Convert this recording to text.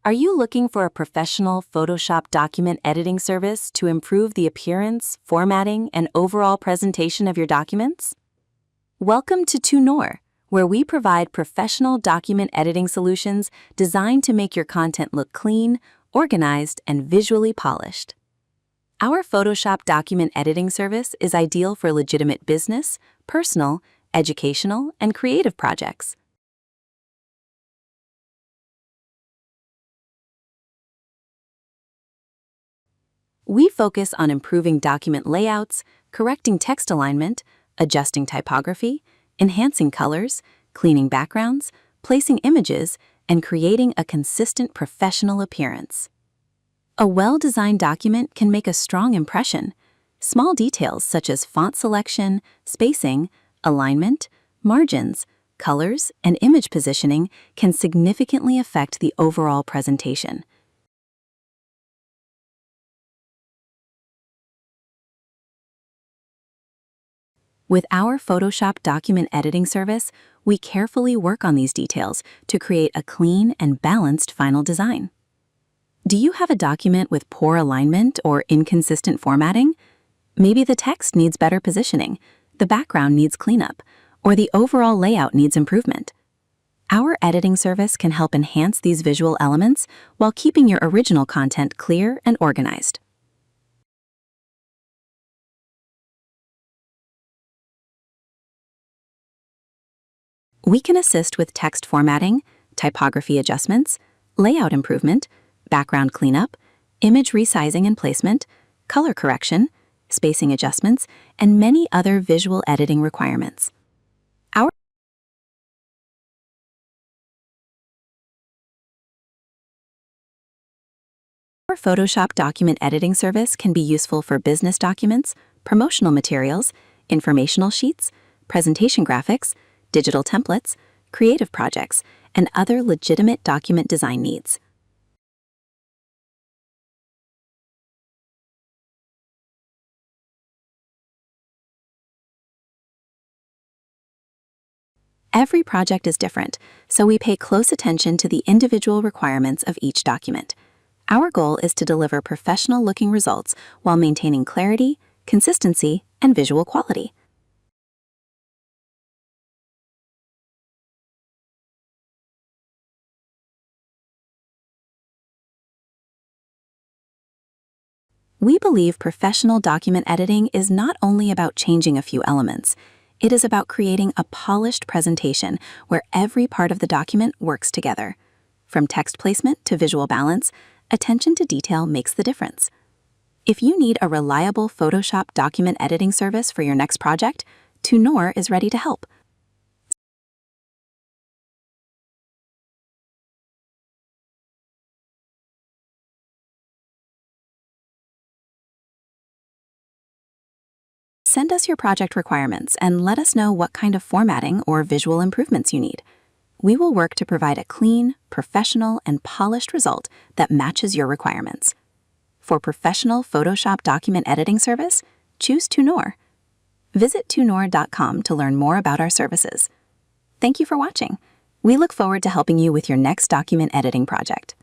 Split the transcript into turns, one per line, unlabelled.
Are you looking for a professional Photoshop document editing service to improve the appearance, formatting, and overall presentation of your documents? Welcome to Tunor, where we provide professional document editing solutions designed to make your content look clean, organized, and visually polished. Our Photoshop document editing service is ideal for legitimate business, personal, educational, and creative projects. We focus on improving document layouts, correcting text alignment, adjusting typography, enhancing colors, cleaning backgrounds, placing images, and creating a consistent professional appearance. A well-designed document can make a strong impression. Small details such as font selection, spacing, alignment, margins, colors, and image positioning can significantly affect the overall presentation. With our Photoshop document editing service, we carefully work on these details to create a clean and balanced final design. Do you have a document with poor alignment or inconsistent formatting? Maybe the text needs better positioning, the background needs cleanup, or the overall layout needs improvement. Our editing service can help enhance these visual elements while keeping your original content clear and organized. We can assist with text formatting, typography adjustments, layout improvement, background cleanup, image resizing and placement, color correction, spacing adjustments, and many other visual editing requirements. Our Photoshop document editing service can be useful for business documents, promotional materials, informational sheets, presentation graphics, digital templates, creative projects, and other legitimate document design needs. Every project is different, so we pay close attention to the individual requirements of each document. Our goal is to deliver professional-looking results while maintaining clarity, consistency, and visual quality. We believe professional document editing is not only about changing a few elements. It is about creating a polished presentation where every part of the document works together. From text placement to visual balance, attention to detail makes the difference. If you need a reliable Photoshop document editing service for your next project, Tunor is ready to help. Send us your project requirements and let us know what kind of formatting or visual improvements you need. We will work to provide a clean, professional, and polished result that matches your requirements. For professional Photoshop document editing service, choose Tunor. Visit tunor.com to learn more about our services. Thank you for watching. We look forward to helping you with your next document editing project.